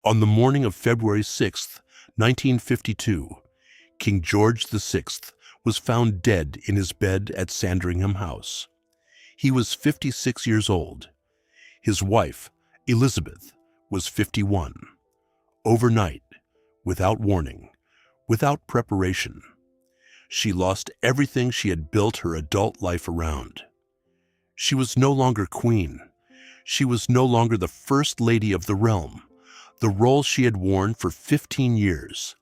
On the morning of February 6, 1952, King George VI was found dead in his bed at Sandringham House. He was 56 years old. His wife, Elizabeth, was 51. Overnight, without warning, without preparation, she lost everything she had built her adult life around. She was no longer queen. She was no longer the first lady of the realm, the role she had worn for 15 years,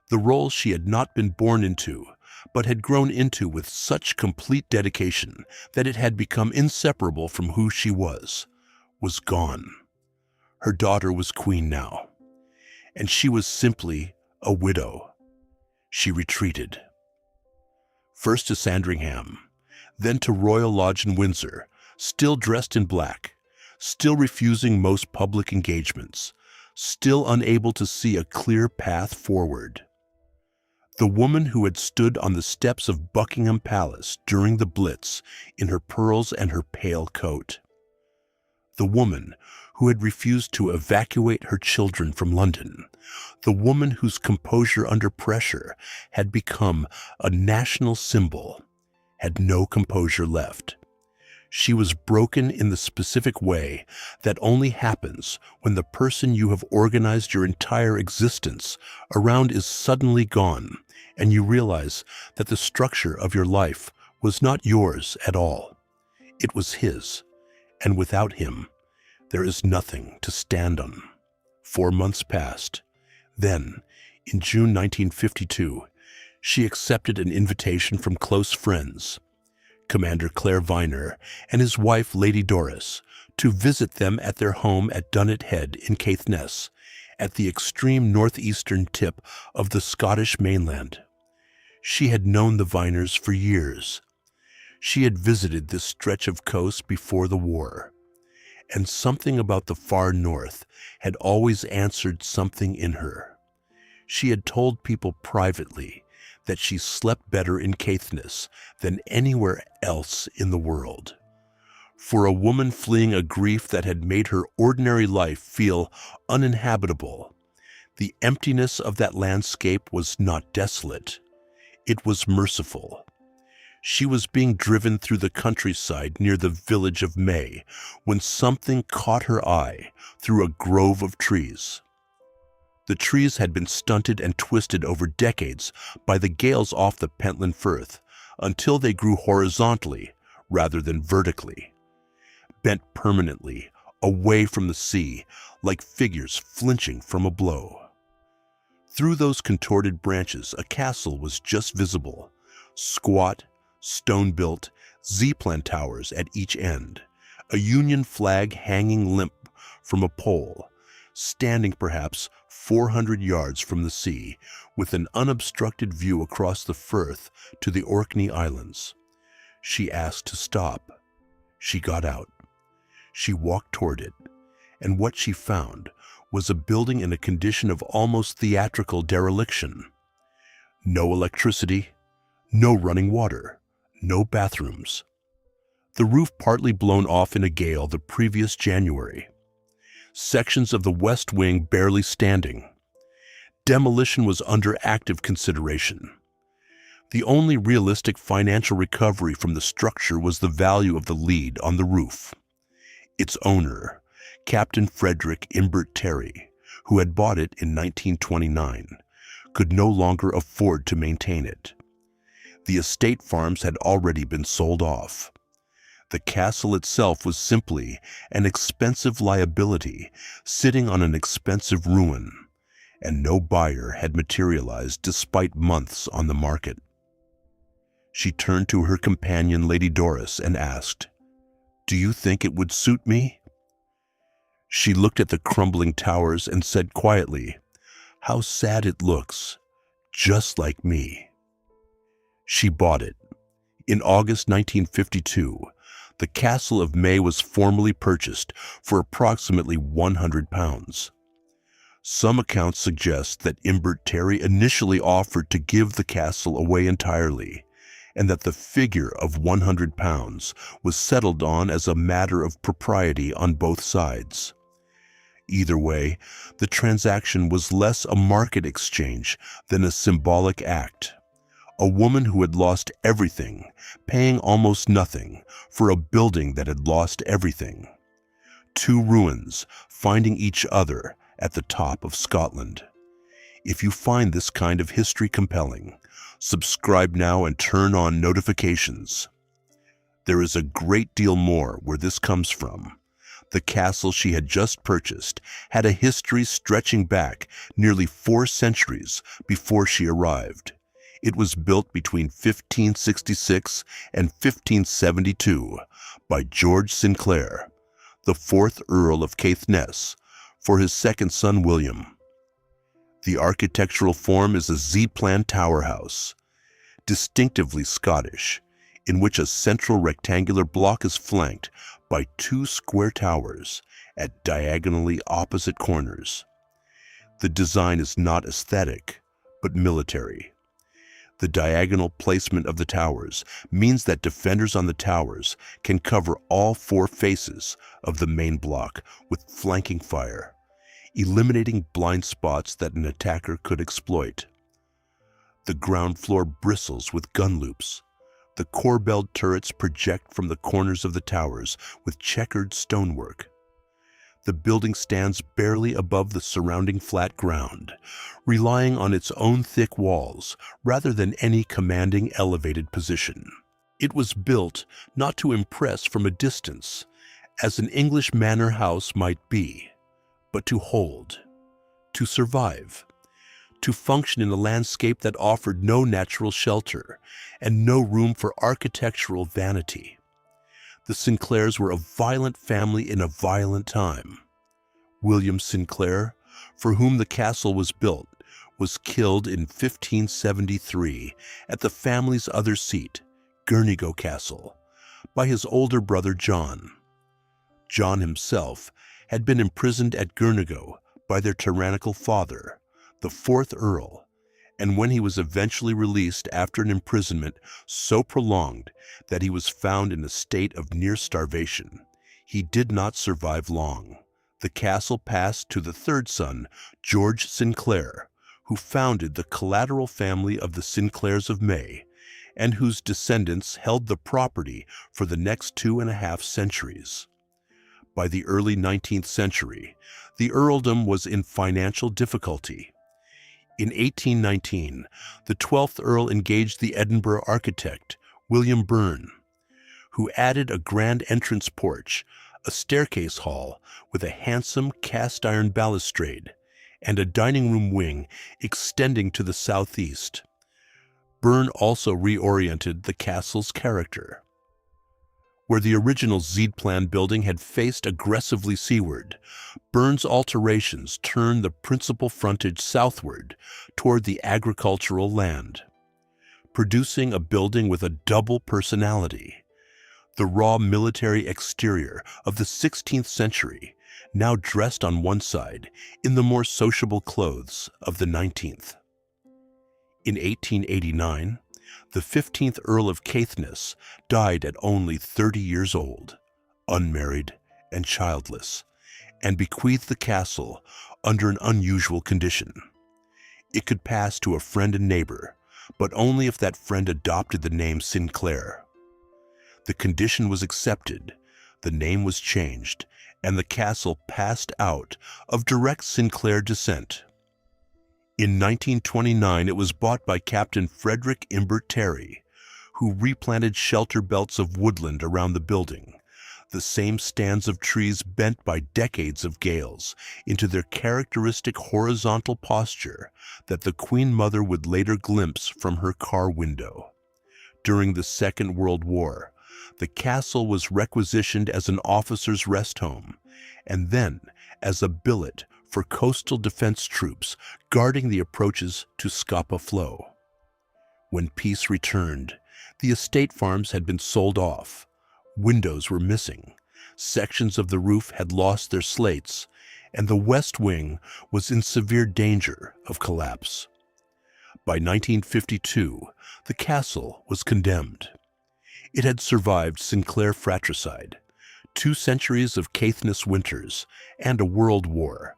the role she had not been born into, but had grown into with such complete dedication that it had become inseparable from who she was gone. Her daughter was queen now, and she was simply a widow. She retreated. First to Sandringham, then to Royal Lodge in Windsor, still dressed in black, still refusing most public engagements, still unable to see a clear path forward. The woman who had stood on the steps of Buckingham Palace during the Blitz in her pearls and her pale coat. The woman who had refused to evacuate her children from London. The woman whose composure under pressure had become a national symbol, had no composure left. She was broken in the specific way that only happens when the person you have organized your entire existence around is suddenly gone, and you realize that the structure of your life was not yours at all. It was his, and without him, there is nothing to stand on. 4 months passed. Then, in June 1952, she accepted an invitation from close friends, Commander Claire Viner and his wife Lady Doris, to visit them at their home at Dunnet Head in Caithness, at the extreme northeastern tip of the Scottish mainland. She had known the Viners for years. She had visited this stretch of coast before the war, and something about the far north had always answered something in her. She had told people privately that she slept better in Caithness than anywhere else in the world. For a woman fleeing a grief that had made her ordinary life feel uninhabitable, the emptiness of that landscape was not desolate. It was merciful. She was being driven through the countryside near the village of Mey when something caught her eye through a grove of trees. The trees had been stunted and twisted over decades by the gales off the Pentland Firth until they grew horizontally rather than vertically, bent permanently away from the sea like figures flinching from a blow. Through those contorted branches, a castle was just visible, squat, stone-built, Z-plan towers at each end, a Union flag hanging limp from a pole, standing perhaps 400 yards from the sea, with an unobstructed view across the Firth to the Orkney Islands. She asked to stop. She got out. She walked toward it, and what she found was a building in a condition of almost theatrical dereliction. No electricity, no running water, no bathrooms. The roof partly blown off in a gale the previous January. Sections of the west wing barely standing. Demolition was under active consideration. The only realistic financial recovery from the structure was the value of the lead on the roof. Its owner, Captain Frederick Imbert Terry, who had bought it in 1929, could no longer afford to maintain it. The estate farms had already been sold off. The castle itself was simply an expensive liability sitting on an expensive ruin, and no buyer had materialized despite months on the market. She turned to her companion, Lady Doris, and asked, "Do you think it would suit me?" She looked at the crumbling towers and said quietly, "How sad it looks, just like me." She bought it. In August 1952, the Castle of Mey was formally purchased for approximately £100. Some accounts suggest that Imbert Terry initially offered to give the castle away entirely, and that the figure of £100 was settled on as a matter of propriety on both sides. Either way, the transaction was less a market exchange than a symbolic act. A woman who had lost everything, paying almost nothing for a building that had lost everything. Two ruins finding each other at the top of Scotland. If you find this kind of history compelling, subscribe now and turn on notifications. There is a great deal more where this comes from. The castle she had just purchased had a history stretching back nearly 4 centuries before she arrived. It was built between 1566 and 1572 by George Sinclair, the 4th Earl of Caithness, for his second son William. The architectural form is a Z-plan tower house, distinctively Scottish, in which a central rectangular block is flanked by 2 square towers at diagonally opposite corners. The design is not aesthetic, but military. The diagonal placement of the towers means that defenders on the towers can cover all 4 faces of the main block with flanking fire, eliminating blind spots that an attacker could exploit. The ground floor bristles with gun loops. The corbelled turrets project from the corners of the towers with checkered stonework. The building stands barely above the surrounding flat ground, relying on its own thick walls rather than any commanding elevated position. It was built not to impress from a distance, as an English manor house might be, but to hold, to survive, to function in a landscape that offered no natural shelter and no room for architectural vanity. The Sinclairs were a violent family in a violent time. William Sinclair, for whom the castle was built, was killed in 1573 at the family's other seat, Girnigo Castle, by his older brother John. John himself had been imprisoned at Girnigo by their tyrannical father, the 4th Earl, and when he was eventually released after an imprisonment so prolonged that he was found in a state of near starvation, he did not survive long. The castle passed to the 3rd son, George Sinclair, who founded the collateral family of the Sinclairs of Mey, and whose descendants held the property for the next 2.5 centuries. By the early 19th century, the earldom was in financial difficulty. In 1819, the 12th Earl engaged the Edinburgh architect, William Byrne, who added a grand entrance porch, a staircase hall with a handsome cast-iron balustrade, and a dining room wing extending to the southeast. Byrne also reoriented the castle's character. Where the original Z-plan building had faced aggressively seaward, Byrne's alterations turned the principal frontage southward toward the agricultural land, producing a building with a double personality. The raw military exterior of the 16th century, now dressed on one side in the more sociable clothes of the 19th. In 1889, the 15th Earl of Caithness died at only 30 years old, unmarried and childless, and bequeathed the castle under an unusual condition. It could pass to a friend and neighbor, but only if that friend adopted the name Sinclair. The condition was accepted, the name was changed, and the castle passed out of direct Sinclair descent. In 1929, it was bought by Captain Frederick Imbert Terry, who replanted shelter belts of woodland around the building, the same stands of trees bent by decades of gales into their characteristic horizontal posture that the Queen Mother would later glimpse from her car window. During the Second World War, the castle was requisitioned as an officer's rest home, and then as a billet for coastal defense troops guarding the approaches to Scapa Flow. When peace returned, the estate farms had been sold off, windows were missing, sections of the roof had lost their slates, and the west wing was in severe danger of collapse. By 1952, the castle was condemned. It had survived Sinclair fratricide, 2 centuries of Caithness winters, and a world war,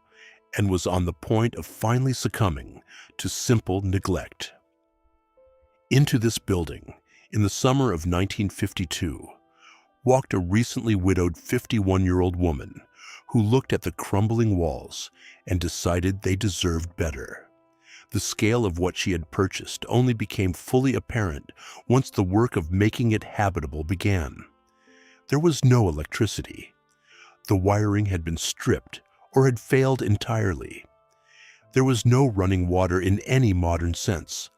and was on the point of finally succumbing to simple neglect. Into this building, in the summer of 1952, walked a recently widowed 51-year-old woman who looked at the crumbling walls and decided they deserved better. The scale of what she had purchased only became fully apparent once the work of making it habitable began. There was no electricity. The wiring had been stripped or had failed entirely. There was no running water in any modern sense.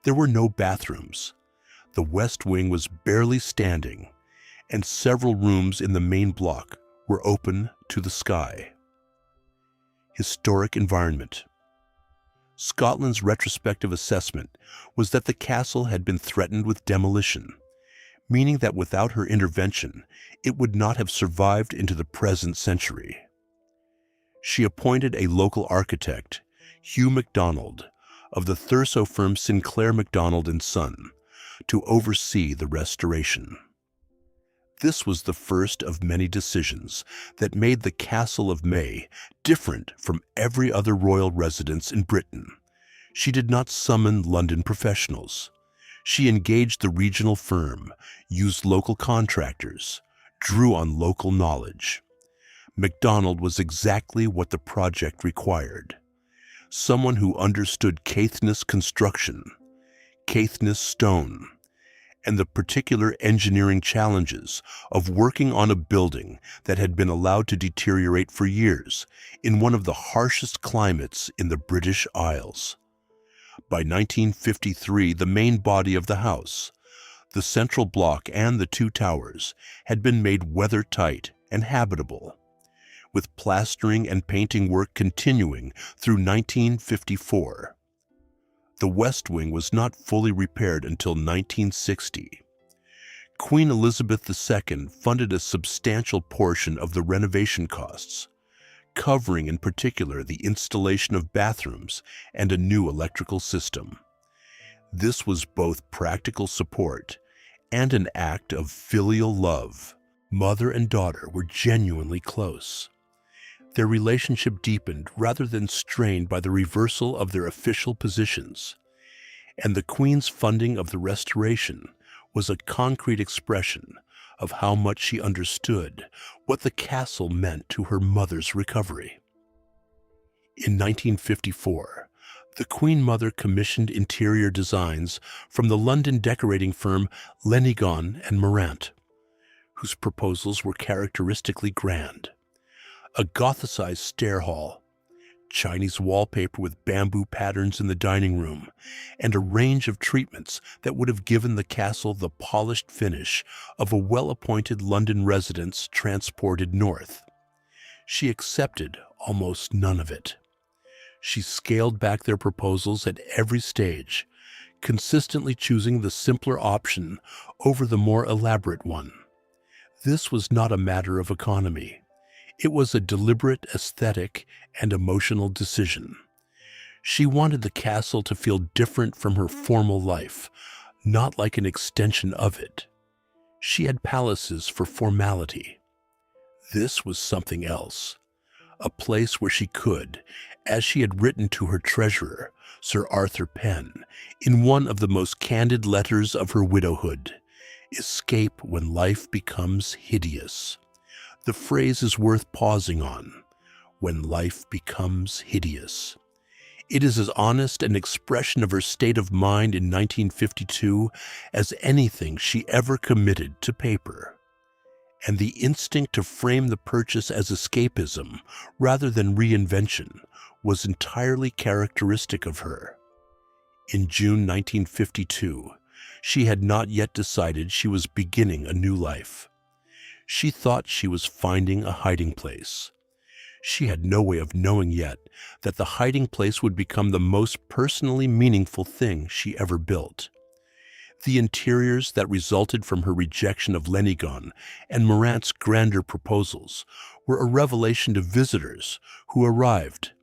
There were no bathrooms. The West Wing was barely standing, and several rooms in the main block were open to the sky. Historic environment. Scotland's retrospective assessment was that the castle had been threatened with demolition, meaning that without her intervention, it would not have survived into the present century. She appointed a local architect, Hugh MacDonald, of the Thurso firm Sinclair MacDonald and Son, to oversee the restoration. This was the first of many decisions that made the Castle of Mey different from every other royal residence in Britain. She did not summon London professionals. She engaged the regional firm, used local contractors, drew on local knowledge. MacDonald was exactly what the project required. Someone who understood Caithness construction, Caithness stone, and the particular engineering challenges of working on a building that had been allowed to deteriorate for years in one of the harshest climates in the British Isles. By 1953, the main body of the house, the central block and the 2 towers, had been made weather-tight and habitable, with plastering and painting work continuing through 1954. The West Wing was not fully repaired until 1960. Queen Elizabeth II funded a substantial portion of the renovation costs, covering in particular the installation of bathrooms and a new electrical system. This was both practical support and an act of filial love. Mother and daughter were genuinely close. Their relationship deepened rather than strained by the reversal of their official positions, and the Queen's funding of the restoration was a concrete expression of how much she understood what the castle meant to her mother's recovery. In 1954, the Queen Mother commissioned interior designs from the London decorating firm Lenigon and Morant, whose proposals were characteristically grand. A Gothicized stair hall, Chinese wallpaper with bamboo patterns in the dining room, and a range of treatments that would have given the castle the polished finish of a well-appointed London residence transported north. She accepted almost none of it. She scaled back their proposals at every stage, consistently choosing the simpler option over the more elaborate one. This was not a matter of economy. It was a deliberate aesthetic and emotional decision. She wanted the castle to feel different from her formal life, not like an extension of it. She had palaces for formality. This was something else, a place where she could, as she had written to her treasurer, Sir Arthur Penn, in one of the most candid letters of her widowhood, escape when life becomes hideous. The phrase is worth pausing on, when life becomes hideous. It is as honest an expression of her state of mind in 1952 as anything she ever committed to paper. And the instinct to frame the purchase as escapism rather than reinvention was entirely characteristic of her. In June 1952, she had not yet decided she was beginning a new life. She thought she was finding a hiding place. She had no way of knowing yet that the hiding place would become the most personally meaningful thing she ever built. The interiors that resulted from her rejection of Lenigon and Morant's grander proposals were a revelation to visitors who arrived,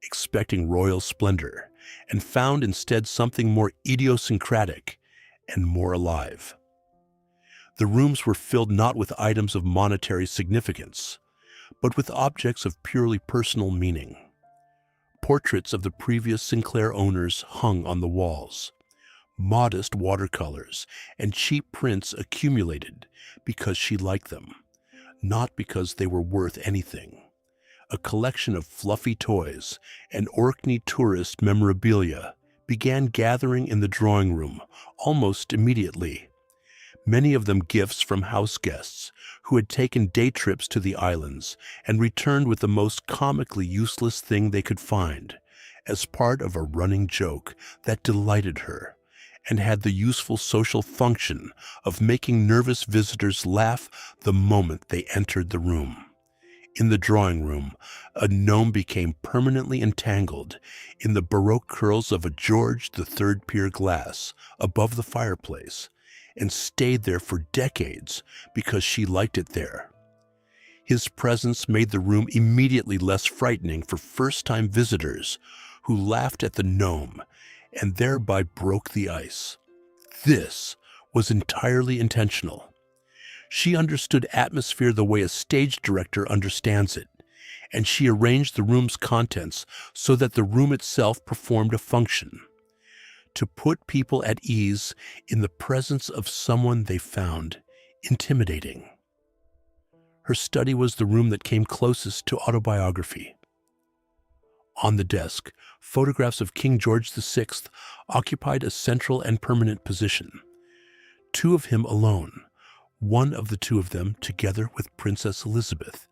expecting royal splendor, and found instead something more idiosyncratic and more alive. The rooms were filled not with items of monetary significance, but with objects of purely personal meaning. Portraits of the previous Sinclair owners hung on the walls. Modest watercolors and cheap prints accumulated because she liked them, not because they were worth anything. A collection of fluffy toys and Orkney tourist memorabilia began gathering in the drawing room almost immediately, many of them gifts from house guests who had taken day trips to the islands and returned with the most comically useless thing they could find, as part of a running joke that delighted her and had the useful social function of making nervous visitors laugh the moment they entered the room. In the drawing room, a gnome became permanently entangled in the Baroque curls of a George III pier glass above the fireplace, and stayed there for decades because she liked it there. His presence made the room immediately less frightening for first-time visitors who laughed at the gnome and thereby broke the ice. This was entirely intentional. She understood atmosphere the way a stage director understands it, and she arranged the room's contents so that the room itself performed a function: to put people at ease in the presence of someone they found intimidating. Her study was the room that came closest to autobiography. On the desk, photographs of King George VI occupied a central and permanent position. Two of him alone, one of the two of them together with Princess Elizabeth.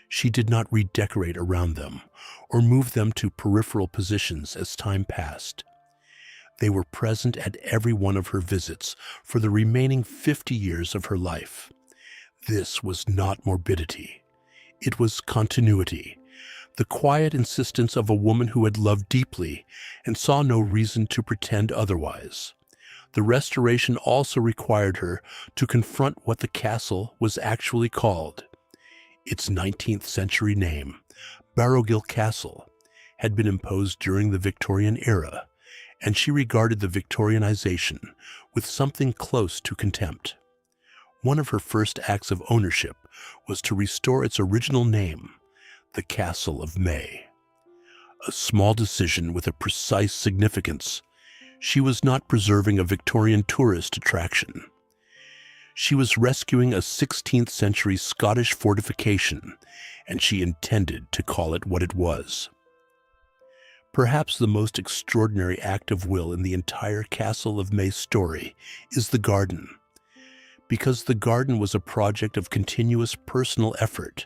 She did not redecorate around them or move them to peripheral positions as time passed. They were present at every one of her visits for the remaining 50 years of her life. This was not morbidity. It was continuity, the quiet insistence of a woman who had loved deeply and saw no reason to pretend otherwise. The restoration also required her to confront what the castle was actually called. Its 19th century name, Barrowgill Castle, had been imposed during the Victorian era, and she regarded the Victorianization with something close to contempt. One of her first acts of ownership was to restore its original name, the Castle of Mey. A small decision with a precise significance. She was not preserving a Victorian tourist attraction. She was rescuing a 16th century Scottish fortification, and she intended to call it what it was. Perhaps the most extraordinary act of will in the entire Castle of Mey story is the garden, because the garden was a project of continuous personal effort,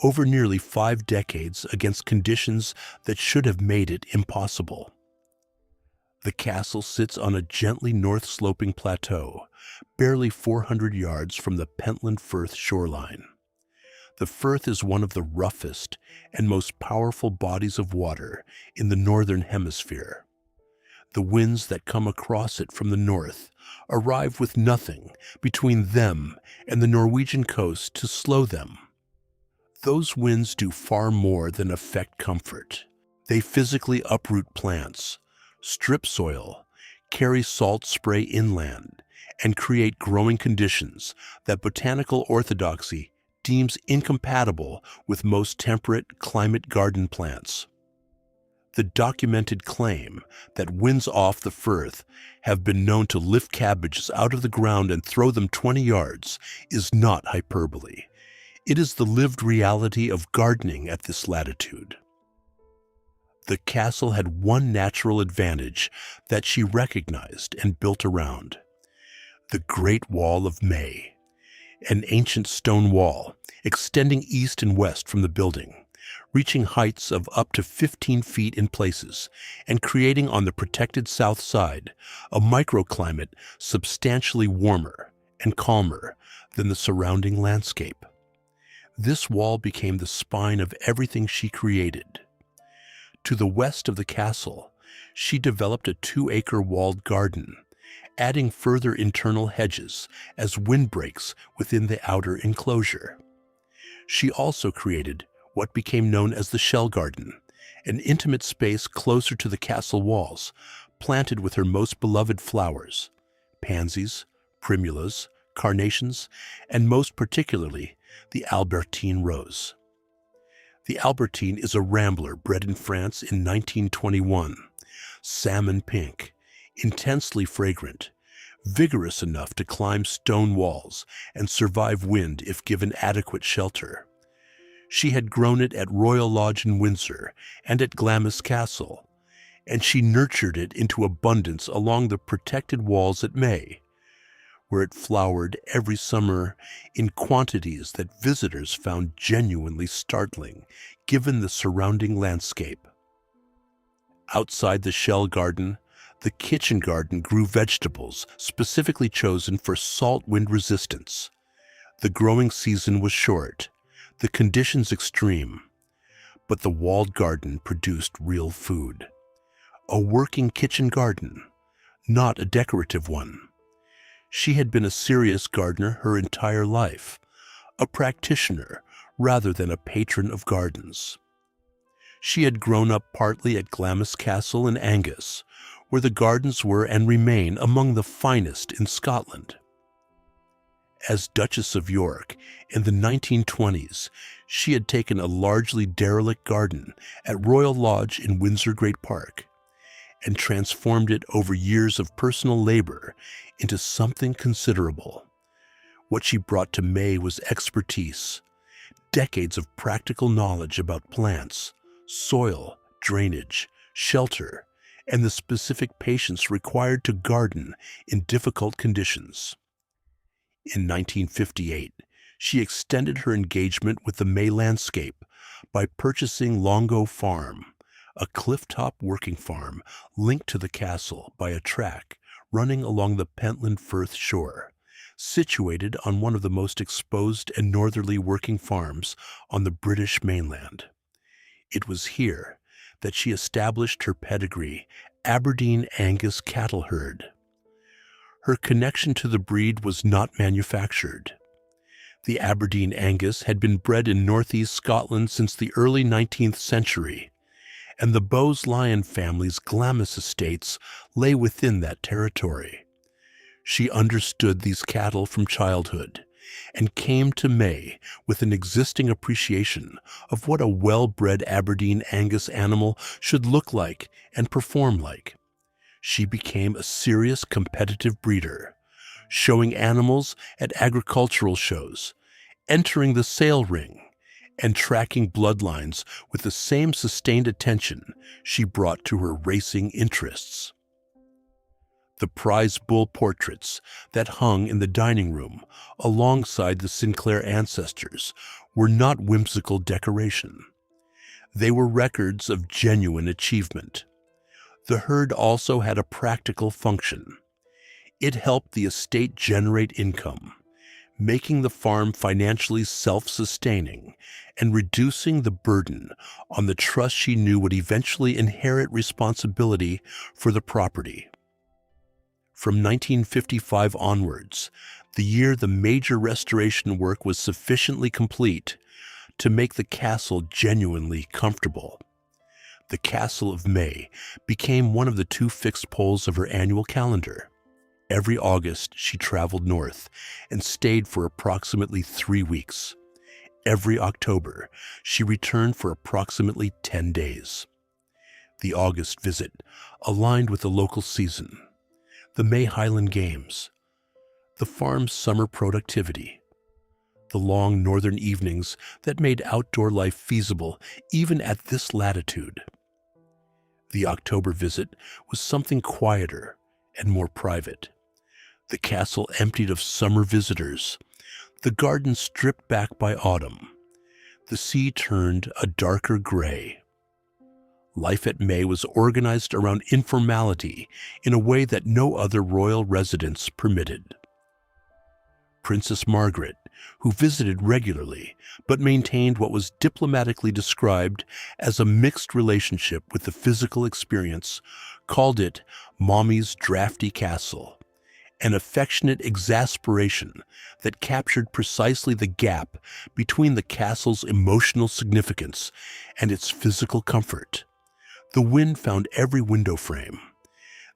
over nearly 5 decades against conditions that should have made it impossible. The castle sits on a gently north-sloping plateau, barely 400 yards from the Pentland Firth shoreline. The Firth is one of the roughest and most powerful bodies of water in the northern hemisphere. The winds that come across it from the north arrive with nothing between them and the Norwegian coast to slow them. Those winds do far more than affect comfort. They physically uproot plants, strip soil, carry salt spray inland, and create growing conditions that botanical orthodoxy deems incompatible with most temperate climate garden plants. The documented claim that winds off the Firth have been known to lift cabbages out of the ground and throw them 20 yards is not hyperbole. It is the lived reality of gardening at this latitude. The castle had one natural advantage that she recognized and built around: the Great Wall of Mey, an ancient stone wall extending east and west from the building, reaching heights of up to 15 feet in places, and creating on the protected south side a microclimate substantially warmer and calmer than the surrounding landscape. This wall became the spine of everything she created. To the west of the castle, she developed a 2-acre walled garden, adding further internal hedges as windbreaks within the outer enclosure. She also created what became known as the Shell Garden, an intimate space closer to the castle walls, planted with her most beloved flowers: pansies, primulas, carnations, and most particularly, the Albertine rose. The Albertine is a rambler bred in France in 1921, salmon pink, intensely fragrant, vigorous enough to climb stone walls and survive wind if given adequate shelter. She had grown it at Royal Lodge in Windsor and at Glamis Castle, and she nurtured it into abundance along the protected walls at Mey, where it flowered every summer in quantities that visitors found genuinely startling given the surrounding landscape. Outside the shell garden, the kitchen garden grew vegetables specifically chosen for salt wind resistance. The growing season was short, the conditions extreme, but the walled garden produced real food. A working kitchen garden, not a decorative one. She had been a serious gardener her entire life, a practitioner rather than a patron of gardens. She had grown up partly at Glamis Castle in Angus, where the gardens were and remain among the finest in Scotland. As Duchess of York, in the 1920s, she had taken a largely derelict garden at Royal Lodge in Windsor Great Park and transformed it over years of personal labor into something considerable. What she brought to Mey was expertise, decades of practical knowledge about plants, soil, drainage, shelter, and the specific patience required to garden in difficult conditions. In 1958, she extended her engagement with the Mey landscape by purchasing Longo Farm, a cliff-top working farm linked to the castle by a track running along the Pentland Firth shore, situated on one of the most exposed and northerly working farms on the British mainland. It was here that she established her pedigree Aberdeen Angus cattle herd. Her connection to the breed was not manufactured. The Aberdeen Angus had been bred in northeast Scotland since the early 19th century, and the Bowes-Lyon family's Glamis estates lay within that territory. She understood these cattle from childhood and came to Mey with an existing appreciation of what a well-bred Aberdeen Angus animal should look like and perform like. She became a serious competitive breeder, showing animals at agricultural shows, entering the sale ring, and tracking bloodlines with the same sustained attention she brought to her racing interests. The prize bull portraits that hung in the dining room alongside the Sinclair ancestors were not whimsical decoration. They were records of genuine achievement. The herd also had a practical function. It helped the estate generate income, making the farm financially self-sustaining and reducing the burden on the trust she knew would eventually inherit responsibility for the property. From 1955 onwards, the year the major restoration work was sufficiently complete to make the castle genuinely comfortable. The Castle of Mey became one of the two fixed poles of her annual calendar. Every August, she traveled north and stayed for approximately 3 weeks. Every October, she returned for approximately 10 days. The August visit aligned with the local season, the Mey Highland Games, the farm's summer productivity, the long northern evenings that made outdoor life feasible even at this latitude. The October visit was something quieter and more private. The castle emptied of summer visitors, the garden stripped back by autumn, the sea turned a darker gray. Life at Mey was organized around informality in a way that no other royal residence permitted. Princess Margaret, who visited regularly but maintained what was diplomatically described as a mixed relationship with the physical experience, called it Mommy's Drafty Castle, an affectionate exasperation that captured precisely the gap between the castle's emotional significance and its physical comfort. The wind found every window frame.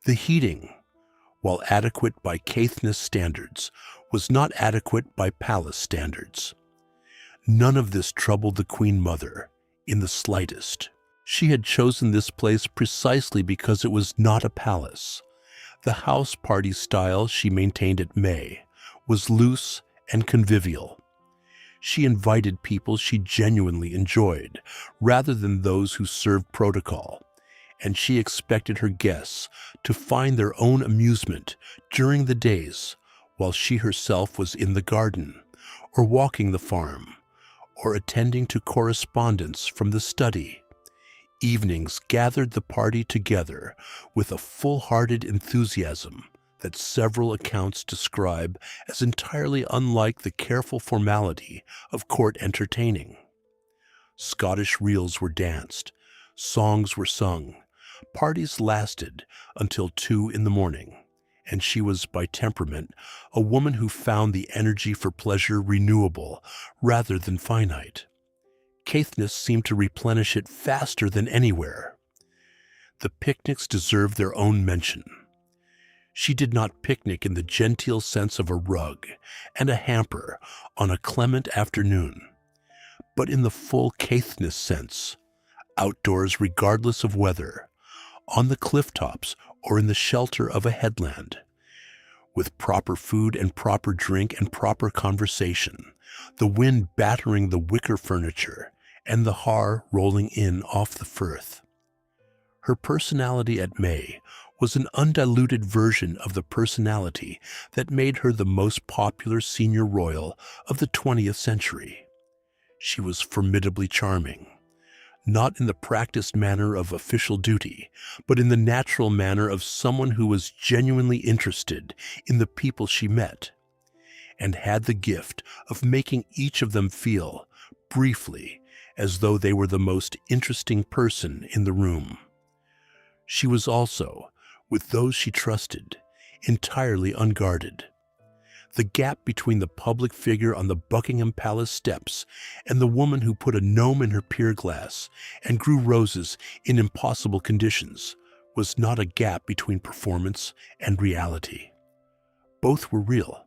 The heating, while adequate by Caithness standards, was not adequate by palace standards. None of this troubled the Queen Mother in the slightest. She had chosen this place precisely because it was not a palace. The house party style she maintained at Mey was loose and convivial. She invited people she genuinely enjoyed, rather than those who served protocol, and she expected her guests to find their own amusement during the days while she herself was in the garden, or walking the farm, or attending to correspondence from the study. Evenings gathered the party together with a full-hearted enthusiasm that several accounts describe as entirely unlike the careful formality of court entertaining. Scottish reels were danced, songs were sung, parties lasted until 2 in the morning, and she was by temperament a woman who found the energy for pleasure renewable rather than finite. Caithness seemed to replenish it faster than anywhere. The picnics deserve their own mention. She did not picnic in the genteel sense of a rug and a hamper on a clement afternoon, but in the full Caithness sense, outdoors regardless of weather, on the cliff tops or in the shelter of a headland, with proper food and proper drink and proper conversation, the wind battering the wicker furniture and the har rolling in off the firth. Her personality at Mey was an undiluted version of the personality that made her the most popular senior royal of the 20th century. She was formidably charming, not in the practiced manner of official duty, but in the natural manner of someone who was genuinely interested in the people she met, and had the gift of making each of them feel, briefly, as though they were the most interesting person in the room. She was also, with those she trusted, entirely unguarded. The gap between the public figure on the Buckingham Palace steps and the woman who put a gnome in her pier glass and grew roses in impossible conditions was not a gap between performance and reality. Both were real.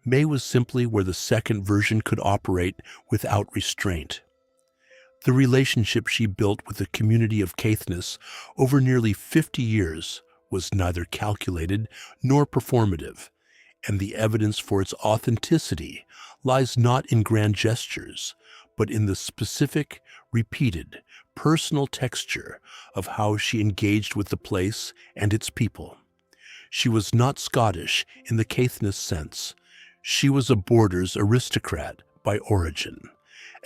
Mey was simply where the second version could operate without restraint. The relationship she built with the community of Caithness over nearly 50 years was neither calculated nor performative, and the evidence for its authenticity lies not in grand gestures, but in the specific, repeated, personal texture of how she engaged with the place and its people. She was not Scottish in the Caithness sense. She was a Borders aristocrat by origin,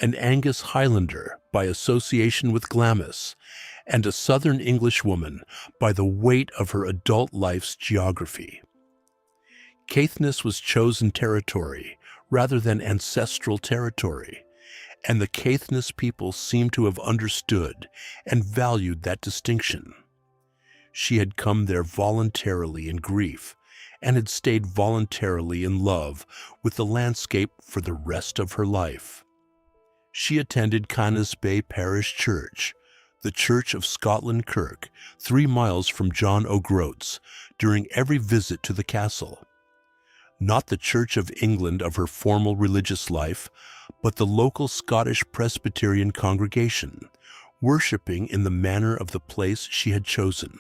an Angus Highlander by association with Glamis, and a Southern Englishwoman by the weight of her adult life's geography. Caithness was chosen territory rather than ancestral territory, and the Caithness people seem to have understood and valued that distinction. She had come there voluntarily in grief, and had stayed voluntarily in love with the landscape for the rest of her life. She attended Castle Parish Church, the Church of Scotland Kirk, 3 miles from John O'Groats, during every visit to the castle. Not the Church of England of her formal religious life, but the local Scottish Presbyterian congregation, worshipping in the manner of the place she had chosen.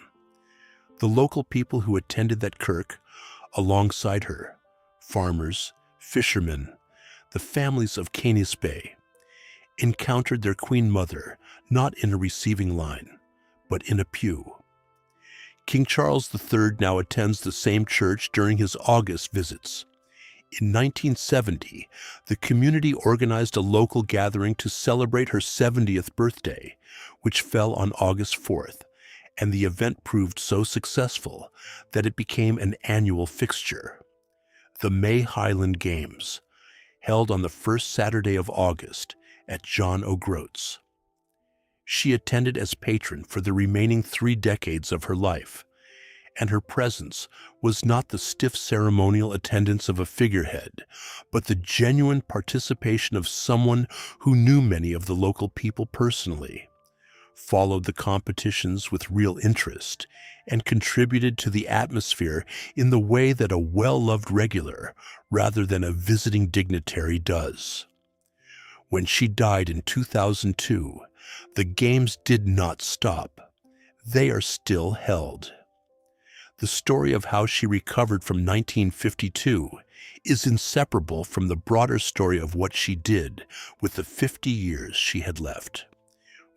The local people who attended that kirk, alongside her, farmers, fishermen, the families of Castle, encountered their Queen Mother not in a receiving line, but in a pew. King Charles III now attends the same church during his August visits. In 1970, the community organized a local gathering to celebrate her 70th birthday, which fell on August 4th, and the event proved so successful that it became an annual fixture. The Mey Highland Games, held on the first Saturday of August at John O'Groats. She attended as patron for the remaining 3 decades of her life, and her presence was not the stiff ceremonial attendance of a figurehead, but the genuine participation of someone who knew many of the local people personally, followed the competitions with real interest, and contributed to the atmosphere in the way that a well-loved regular, rather than a visiting dignitary, does. When she died in 2002, the games did not stop. They are still held. The story of how she recovered from 1952 is inseparable from the broader story of what she did with the 50 years she had left.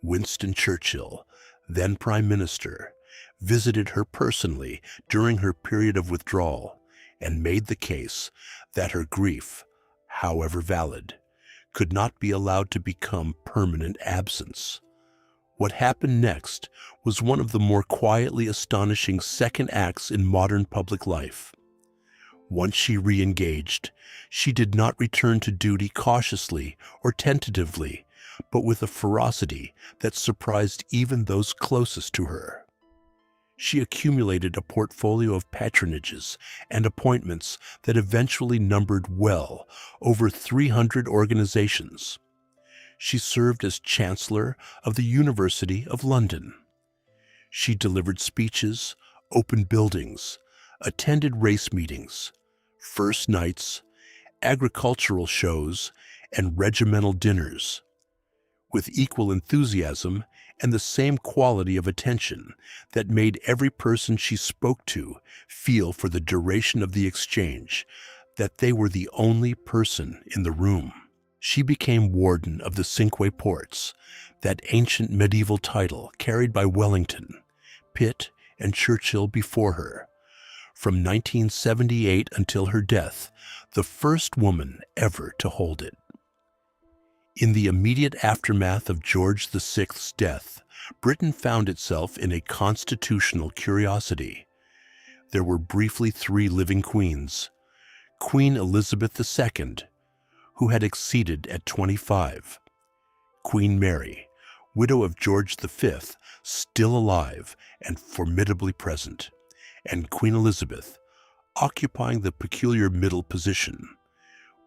Winston Churchill, then Prime Minister, visited her personally during her period of withdrawal and made the case that her grief, however valid, could not be allowed to become permanent absence. What happened next was one of the more quietly astonishing second acts in modern public life. Once she re-engaged, she did not return to duty cautiously or tentatively, but with a ferocity that surprised even those closest to her. She accumulated a portfolio of patronages and appointments that eventually numbered well over 300 organizations. She served as Chancellor of the University of London. She delivered speeches, opened buildings, attended race meetings, first nights, agricultural shows, and regimental dinners, with equal enthusiasm and the same quality of attention that made every person she spoke to feel for the duration of the exchange that they were the only person in the room. She became Warden of the Cinque Ports, that ancient medieval title carried by Wellington, Pitt, and Churchill before her. From 1978 until her death, the first woman ever to hold it. In the immediate aftermath of George VI's death, Britain found itself in a constitutional curiosity. There were briefly 3 living queens: Queen Elizabeth II, who had exceeded at 25, Queen Mary, widow of George V, still alive and formidably present, and Queen Elizabeth, occupying the peculiar middle position,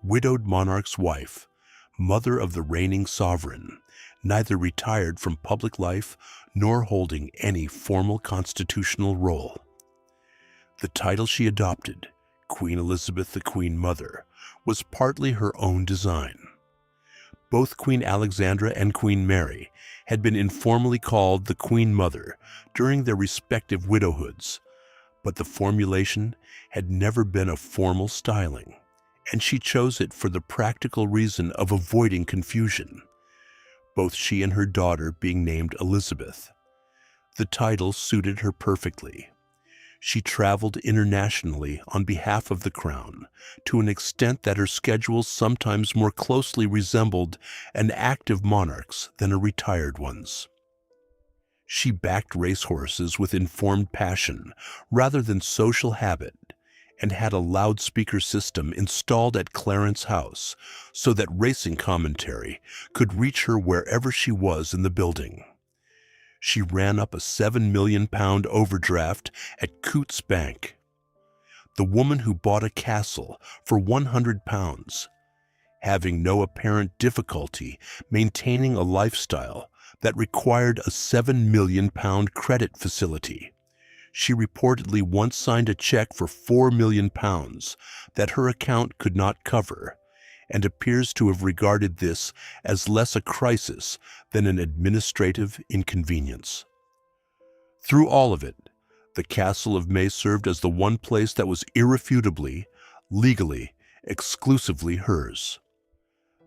widowed monarch's wife, mother of the reigning sovereign, neither retired from public life nor holding any formal constitutional role. The title she adopted, Queen Elizabeth the Queen Mother, was partly her own design. Both Queen Alexandra and Queen Mary had been informally called the Queen Mother during their respective widowhoods, but the formulation had never been a formal styling, and she chose it for the practical reason of avoiding confusion, both she and her daughter being named Elizabeth. The title suited her perfectly. She traveled internationally on behalf of the crown to an extent that her schedule sometimes more closely resembled an active monarch's than a retired one's. She backed racehorses with informed passion rather than social habit, and had a loudspeaker system installed at Clarence House so that racing commentary could reach her wherever she was in the building. She ran up a £7 million overdraft at Coutts Bank. The woman who bought a castle for £100, having no apparent difficulty maintaining a lifestyle that required a £7 million credit facility. She reportedly once signed a check for £4 million that her account could not cover, and appears to have regarded this as less a crisis than an administrative inconvenience. Through all of it, the Castle of Mey served as the one place that was irrefutably, legally, exclusively hers.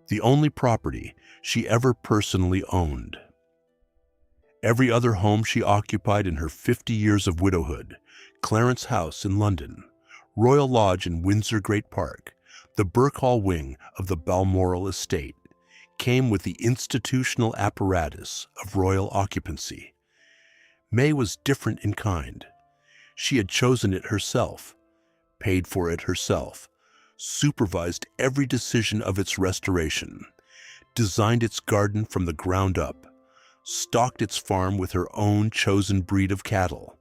The only property she ever personally owned. Every other home she occupied in her 50 years of widowhood, Clarence House in London, Royal Lodge in Windsor Great Park, the Birkhall wing of the Balmoral estate, came with the institutional apparatus of royal occupancy. Mey was different in kind. She had chosen it herself, paid for it herself, supervised every decision of its restoration, designed its garden from the ground up, stocked its farm with her own chosen breed of cattle,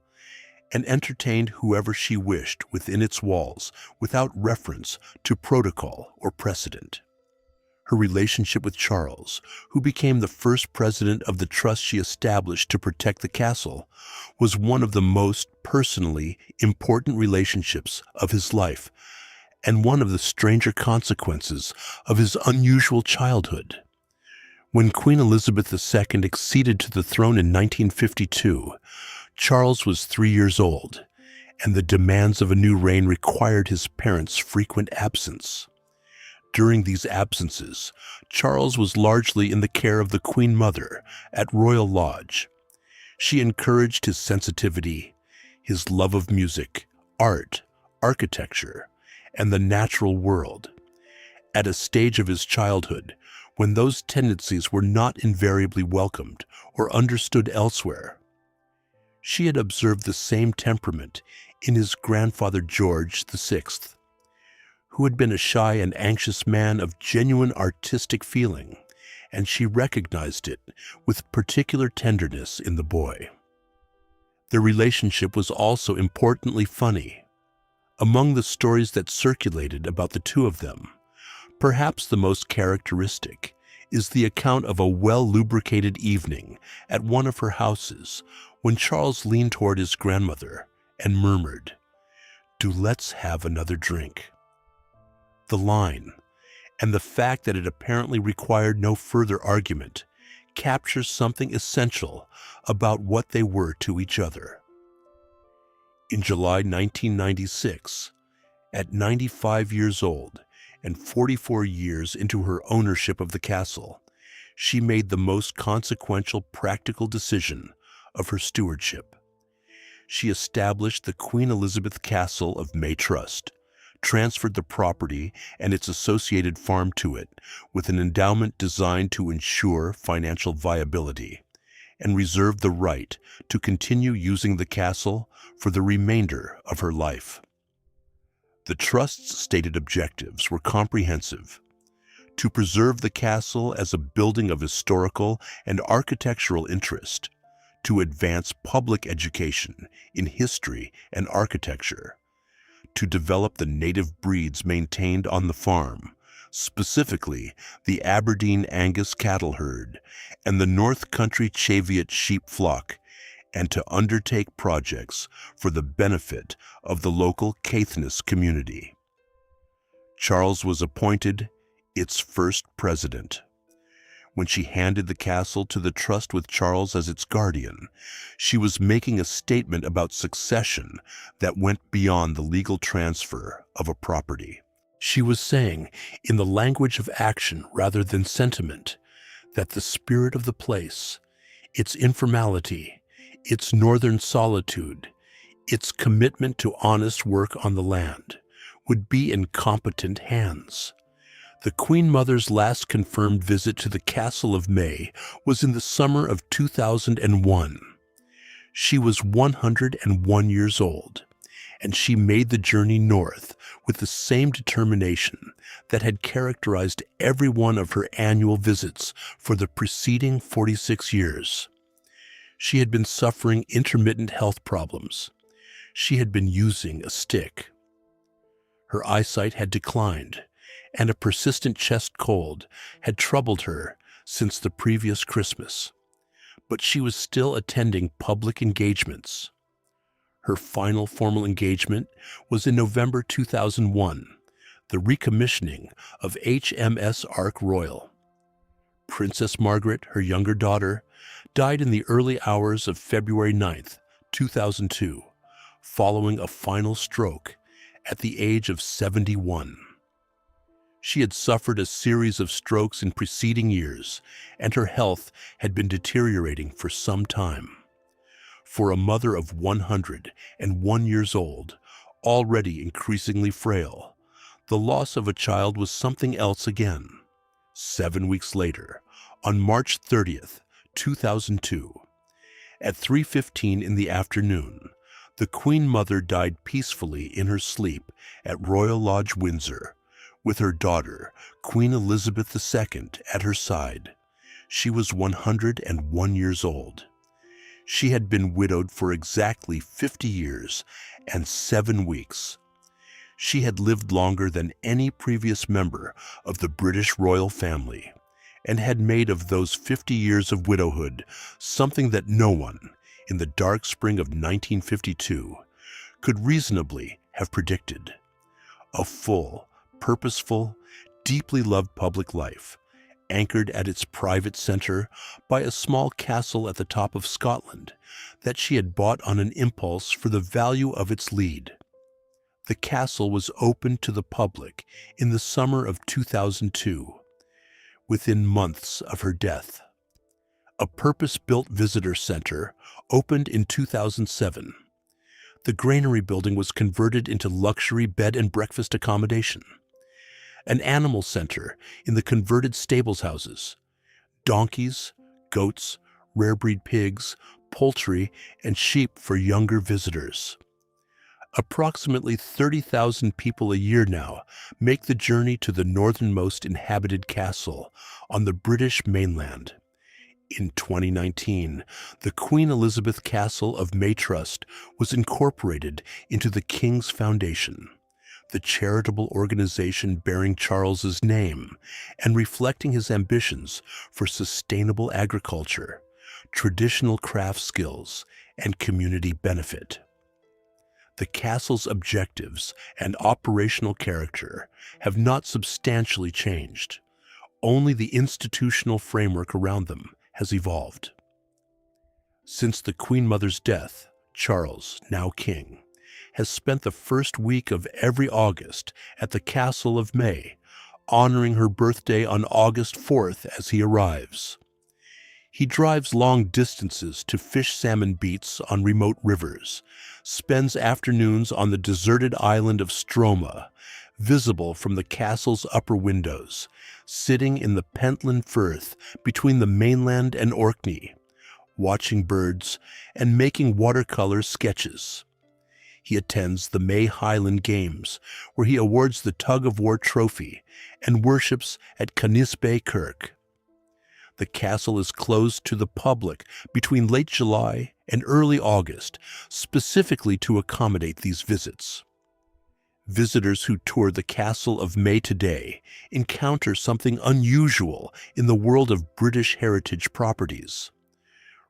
and entertained whoever she wished within its walls without reference to protocol or precedent. Her relationship with Charles, who became the first president of the trust she established to protect the castle, was one of the most personally important relationships of his life and one of the stranger consequences of his unusual childhood. When Queen Elizabeth II acceded to the throne in 1952, Charles was 3 years old, and the demands of a new reign required his parents' frequent absence. During these absences, Charles was largely in the care of the Queen Mother at Royal Lodge. She encouraged his sensitivity, his love of music, art, architecture, and the natural world. At a stage of his childhood, when those tendencies were not invariably welcomed or understood elsewhere, she had observed the same temperament in his grandfather George VI, who had been a shy and anxious man of genuine artistic feeling, and she recognized it with particular tenderness in the boy. Their relationship was also importantly funny. Among the stories that circulated about the two of them, perhaps the most characteristic is the account of a well-lubricated evening at one of her houses when Charles leaned toward his grandmother and murmured, "Do let's have another drink." The line, and the fact that it apparently required no further argument, captures something essential about what they were to each other. In July 1996, at 95 years old and 44 years into her ownership of the castle, she made the most consequential practical decision of her stewardship. She established the Queen Elizabeth Castle of Mey Trust, transferred the property and its associated farm to it with an endowment designed to ensure financial viability, and reserved the right to continue using the castle for the remainder of her life. The Trust's stated objectives were comprehensive: to preserve the castle as a building of historical and architectural interest, to advance public education in history and architecture, to develop the native breeds maintained on the farm, specifically the Aberdeen Angus cattle herd and the North Country Cheviot sheep flock, and to undertake projects for the benefit of the local Caithness community. Charles was appointed its first president. When she handed the castle to the trust with Charles as its guardian, she was making a statement about succession that went beyond the legal transfer of a property. She was saying, in the language of action rather than sentiment, that the spirit of the place, its informality, its northern solitude, its commitment to honest work on the land, would be in competent hands. The Queen Mother's last confirmed visit to the Castle of Mey was in the summer of 2001. She was 101 years old, and she made the journey north with the same determination that had characterized every one of her annual visits for the preceding 46 years. She had been suffering intermittent health problems. She had been using a stick. Her eyesight had declined, and a persistent chest cold had troubled her since the previous Christmas. But she was still attending public engagements. Her final formal engagement was in November 2001, the recommissioning of HMS Ark Royal. Princess Margaret, her younger daughter, died in the early hours of February 9, 2002, following a final stroke at the age of 71. She had suffered a series of strokes in preceding years, and her health had been deteriorating for some time. For a mother of 101 years old, already increasingly frail, the loss of a child was something else again. 7 weeks later, on March 30th, 2002, at 3:15 in the afternoon, the Queen Mother died peacefully in her sleep at Royal Lodge, Windsor, with her daughter, Queen Elizabeth II, at her side. She was 101 years old. She had been widowed for exactly 50 years and 7 weeks. She had lived longer than any previous member of the British royal family, and had made of those 50 years of widowhood something that no one, in the dark spring of 1952, could reasonably have predicted. A full, purposeful, deeply loved public life, anchored at its private center by a small castle at the top of Scotland that she had bought on an impulse for the value of its lead. The castle was opened to the public in the summer of 2002, within months of her death. A purpose-built visitor center opened in 2007. The granary building was converted into luxury bed and breakfast accommodation. An animal center in the converted stables houses. Donkeys, goats, rare-breed pigs, poultry, and sheep for younger visitors. Approximately 30,000 people a year now make the journey to the northernmost inhabited castle on the British mainland. In 2019, the Queen Elizabeth Castle of Mey Trust was incorporated into the King's Foundation, the charitable organization bearing Charles's name and reflecting his ambitions for sustainable agriculture, traditional craft skills, and community benefit. The castle's objectives and operational character have not substantially changed. Only the institutional framework around them has evolved. Since the Queen Mother's death, Charles, now King, has spent the first week of every August at the Castle of Mey, honoring her birthday on August 4th as he arrives. He drives long distances to fish salmon beats on remote rivers, spends afternoons on the deserted island of Stroma, visible from the castle's upper windows, sitting in the Pentland Firth between the mainland and Orkney, watching birds and making watercolor sketches. He attends the May Highland Games, where he awards the tug-of-war trophy and worships at Canisbay Kirk. The castle is closed to the public between late July and early August, specifically to accommodate these visits. Visitors who tour the Castle of Mey today encounter something unusual in the world of British heritage properties.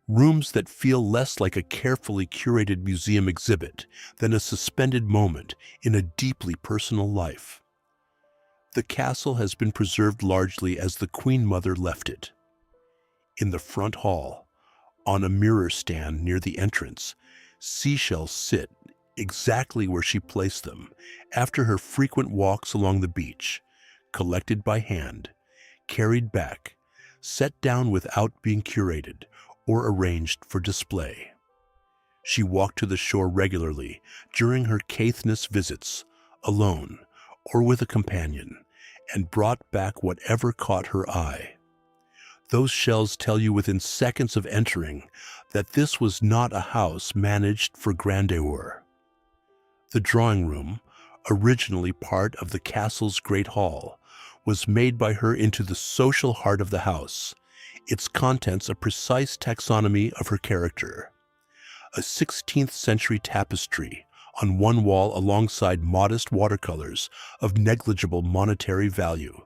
Rooms that feel less like a carefully curated museum exhibit than a suspended moment in a deeply personal life. The castle has been preserved largely as the Queen Mother left it. In the front hall, on a mirror stand near the entrance, seashells sit exactly where she placed them after her frequent walks along the beach, collected by hand, carried back, set down without being curated or arranged for display. She walked to the shore regularly during her Caithness visits, alone or with a companion, and brought back whatever caught her eye. Those shells tell you within seconds of entering that this was not a house managed for grandeur. The drawing room, originally part of the castle's great hall, was made by her into the social heart of the house, its contents a precise taxonomy of her character. A 16th century tapestry on one wall alongside modest watercolors of negligible monetary value.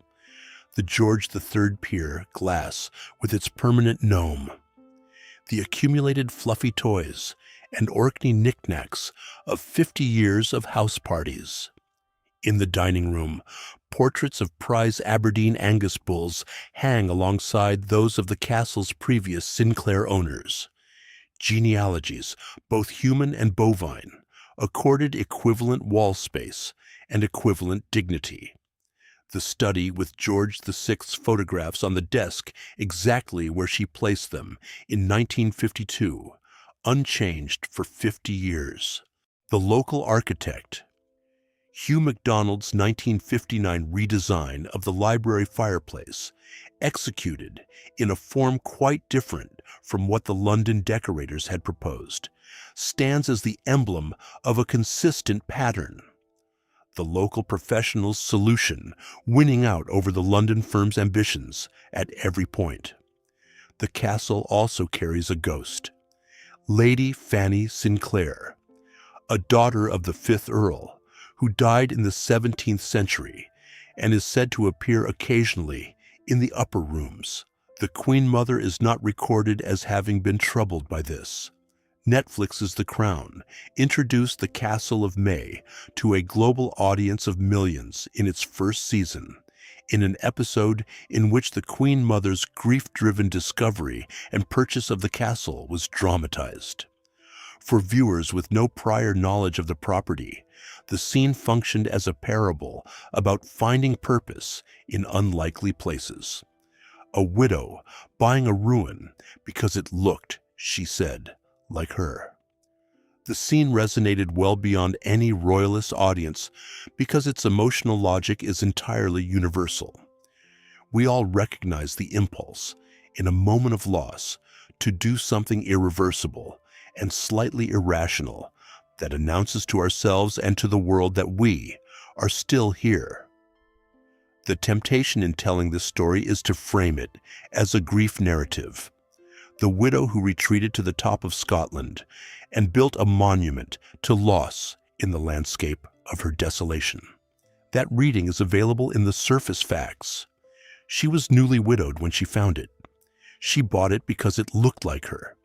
The George III pier glass with its permanent gnome. The accumulated fluffy toys and Orkney knickknacks of 50 years of house parties. In the dining room, portraits of prize Aberdeen Angus bulls hang alongside those of the castle's previous Sinclair owners. Genealogies, both human and bovine, accorded equivalent wall space and equivalent dignity. The study with George VI's photographs on the desk exactly where she placed them in 1952, unchanged for 50 years. The local architect, Hugh MacDonald's 1959 redesign of the library fireplace, executed in a form quite different from what the London decorators had proposed, stands as the emblem of a consistent pattern. The local professional's solution winning out over the London firm's ambitions at every point. The castle also carries a ghost, Lady Fanny Sinclair, a daughter of the 5th Earl, who died in the 17th century and is said to appear occasionally in the upper rooms. The Queen Mother is not recorded as having been troubled by this. Netflix's The Crown introduced the Castle of Mey to a global audience of millions in its first season, in an episode in which the Queen Mother's grief-driven discovery and purchase of the castle was dramatized. For viewers with no prior knowledge of the property, the scene functioned as a parable about finding purpose in unlikely places. A widow buying a ruin because it looked, she said, like her. The scene resonated well beyond any royalist audience because its emotional logic is entirely universal. We all recognize the impulse, in a moment of loss, to do something irreversible and slightly irrational that announces to ourselves and to the world that we are still here. The temptation in telling this story is to frame it as a grief narrative. The widow who retreated to the top of Scotland and built a monument to loss in the landscape of her desolation. That reading is available in the surface facts. She was newly widowed when she found it. She bought it because it looked like her.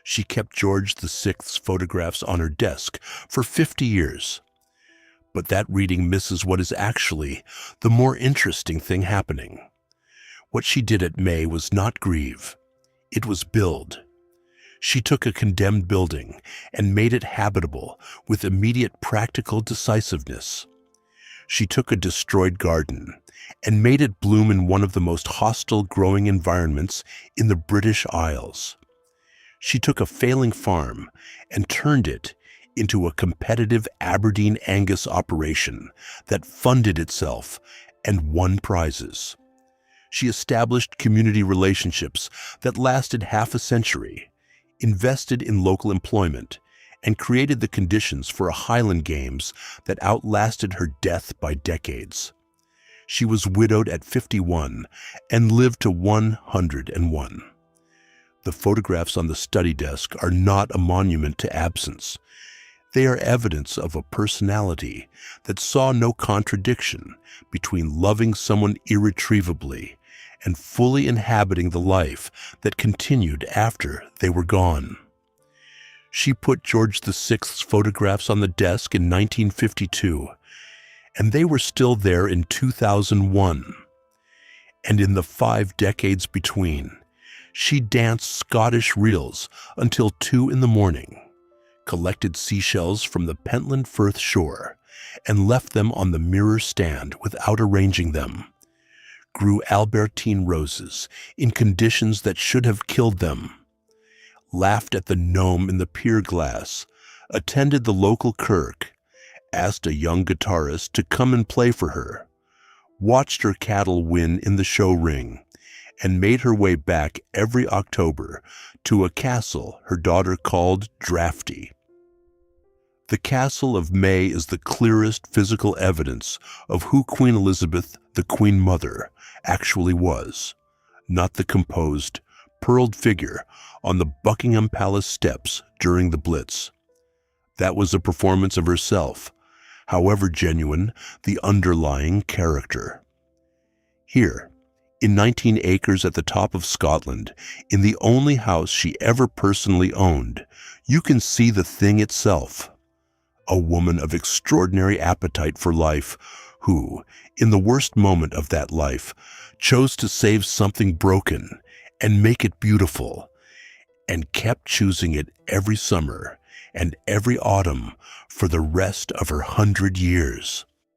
She kept George VI's photographs on her desk for 50 years. But that reading misses what is actually the more interesting thing happening. What she did at Mey was not grieve. It was build. She took a condemned building and made it habitable with immediate practical decisiveness. She took a destroyed garden and made it bloom in one of the most hostile growing environments in the British Isles. She took a failing farm and turned it into a competitive Aberdeen Angus operation that funded itself and won prizes. She established community relationships that lasted half a century, invested in local employment, and created the conditions for a Highland Games that outlasted her death by decades. She was widowed at 51 and lived to 101. The photographs on the study desk are not a monument to absence. They are evidence of a personality that saw no contradiction between loving someone irretrievably and fully inhabiting the life that continued after they were gone. She put George VI's photographs on the desk in 1952, and they were still there in 2001. And in the 5 decades between, she danced Scottish reels until 2 in the morning, collected seashells from the Pentland Firth shore, and left them on the mirror stand without arranging them, grew Albertine roses in conditions that should have killed them, laughed at the gnome in the pier glass, attended the local kirk, asked a young guitarist to come and play for her, watched her cattle win in the show ring, and made her way back every October to a castle her daughter called Drafty. The Castle of Mey is the clearest physical evidence of who Queen Elizabeth, the Queen Mother, actually was, not the composed, pearled figure on the Buckingham Palace steps during the Blitz. That was a performance of herself, however genuine the underlying character. Here, in 19 acres at the top of Scotland, in the only house she ever personally owned, you can see the thing itself. A woman of extraordinary appetite for life who, in the worst moment of that life, chose to save something broken and make it beautiful, and kept choosing it every summer and every autumn for the rest of her 100 years.